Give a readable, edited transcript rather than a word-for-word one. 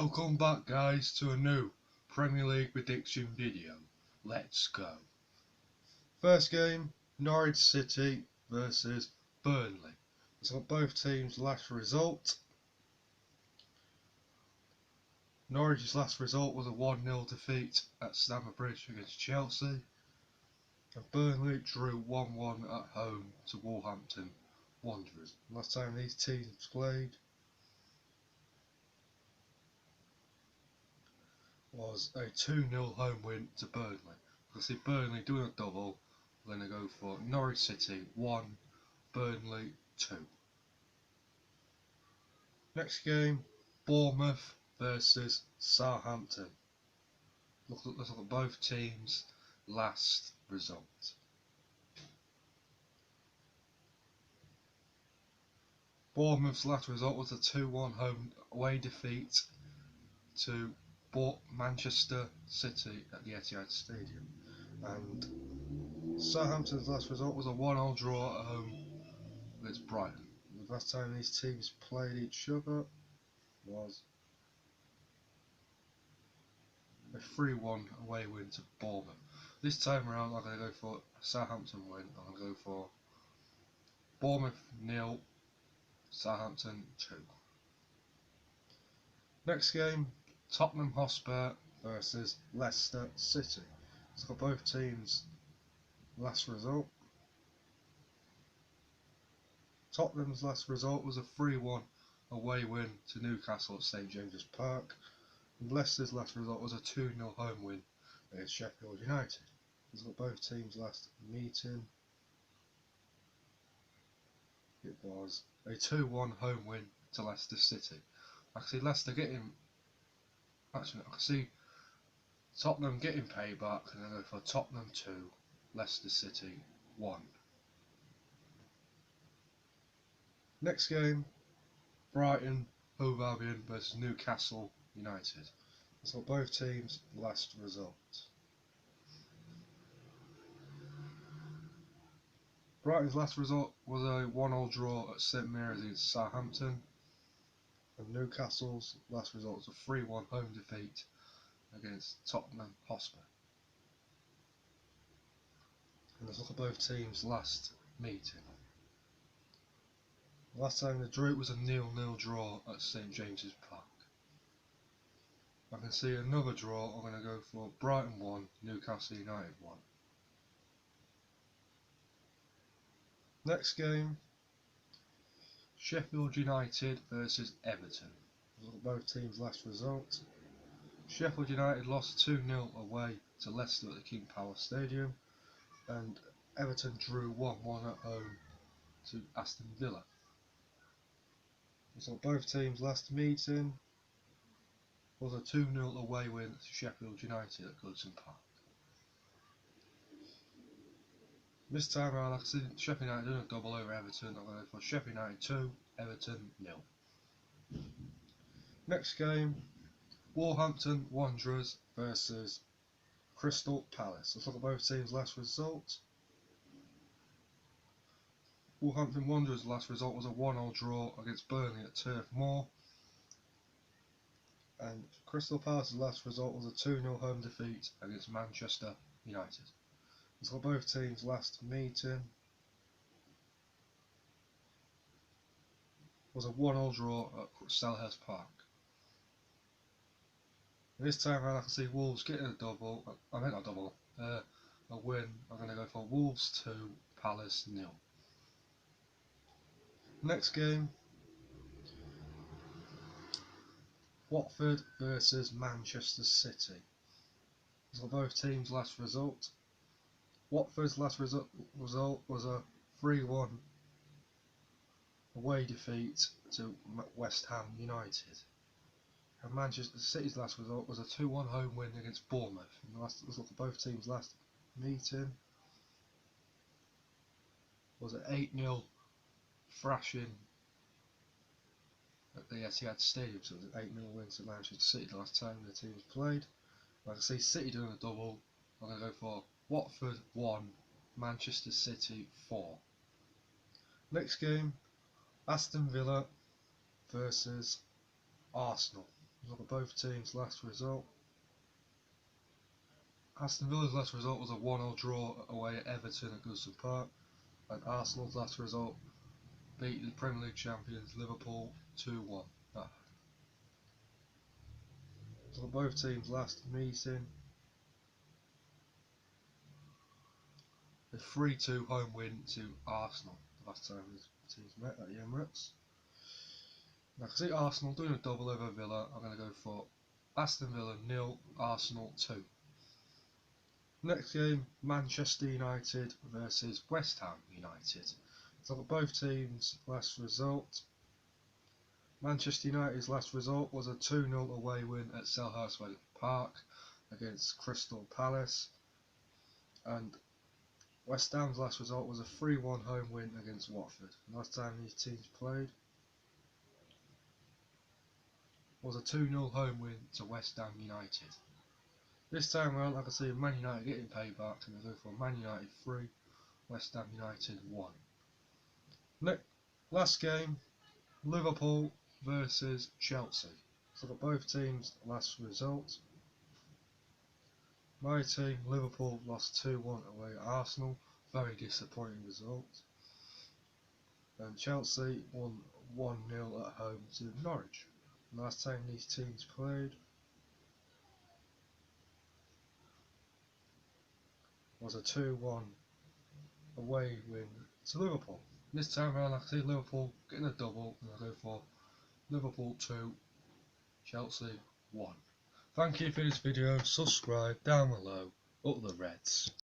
Welcome back guys to a new Premier League prediction video. Let's go. First game, Norwich City versus Burnley. It's got both teams' last result. Norwich's last result was a 1-0 defeat at Stamford Bridge against Chelsea. And Burnley drew 1-1 at home to Wolverhampton Wanderers. Last time these teams played was a 2-0 home win to Burnley. We'll see Burnley doing a double. We're going to go for Norwich City 1, Burnley 2. Next game, Bournemouth versus Southampton. Let's look at both teams' last result. Bournemouth's last result was a 2-1 home away defeat to Manchester City at the Etihad Stadium, and Southampton's last result was a 1-1 draw at home against Brighton. The last time these teams played each other was a 3-1 away win to Bournemouth. This time around I'm going to go for a Southampton win. I'm going to go for Bournemouth 0, Southampton 2. Next game, Tottenham Hotspur versus Leicester City. It's got both teams' last result. Tottenham's last result was a 3-1 away win to Newcastle at St James's Park. And Leicester's last result was a 2-0 home win against Sheffield United. It's got both teams' last meeting. It was a 2-1 home win to Leicester City. I can see Leicester getting... Actually, I can see Tottenham getting payback, and I go for Tottenham 2, Leicester City 1. Next game, Brighton Hove Albion versus Newcastle United. That's what both teams' last result. Brighton's last result was a 1-1 draw at St Mary's against Southampton. And Newcastle's last result was a 3-1 home defeat against Tottenham Hotspur. And let's look at both teams' last meeting. Last time they drew it was a 0-0 draw at St James's Park. I can see another draw. I'm going to go for Brighton 1, Newcastle United 1. Next game, Sheffield United versus Everton. Look at both teams' last result. Sheffield United lost 2-0 away to Leicester at the King Power Stadium, and Everton drew 1-1 at home to Aston Villa. So both teams' last meeting was a 2-0 away win to Sheffield United at Goodison Park. This time around, I can see Sheffield United doing a double over Everton. I'm going for Sheffield United 2, Everton 0. Next game, Wolverhampton Wanderers versus Crystal Palace. Let's look at both teams' last result. Wolverhampton Wanderers' last result was a 1-1 draw against Burnley at Turf Moor. And Crystal Palace's last result was a 2-0 home defeat against Manchester United. Let's look at both teams' last meeting was a 1-1 draw at Selhurst Park. And this time around I can see Wolves getting a double, a win. I'm going to go for Wolves 2, Palace 0. Next game, Watford versus Manchester City. So both teams' last result. Watford's last result was a 3-1 away defeat to West Ham United. And Manchester City's last result was a 2-1 home win against Bournemouth. And let's look at both teams' last meeting was an 8-0 thrashing at the Etihad Stadium. So it was an 8-0 win to Manchester City the last time the teams played. I can see City doing a double. I'm going to go for Watford 1, Manchester City 4. Next game, Aston Villa versus Arsenal. Look at both teams' last result. Aston Villa's last result was a 1-1 draw away at Everton at Goodison Park, and Arsenal's last result beat the Premier League champions Liverpool 2-1. Look at both teams' last meeting. A 3-2 home win to Arsenal. The last time the teams met at the Emirates. Now, I can see Arsenal doing a double over Villa. I'm going to go for Aston Villa 0, Arsenal 2. Next game, Manchester United versus West Ham United. So look at both teams' last result. Manchester United's last result was a 2-0 away win at Selhurst Park against Crystal Palace, and West Ham's last result was a 3-1 home win against Watford. The last time these teams played was a 2-0 home win to West Ham United. This time around, I can see Man United getting payback, and I go for Man United 3, West Ham United 1. Last game, Liverpool versus Chelsea. So look at both teams' last result. My team, Liverpool, lost 2-1 away at Arsenal. Very disappointing result. And Chelsea won 1-0 at home to Norwich. Last time these teams played was a 2-1 away win to Liverpool. This time around, I can see Liverpool getting a double, and I go for Liverpool 2, Chelsea 1. Thank you for this video. Subscribe down below. Up the Reds.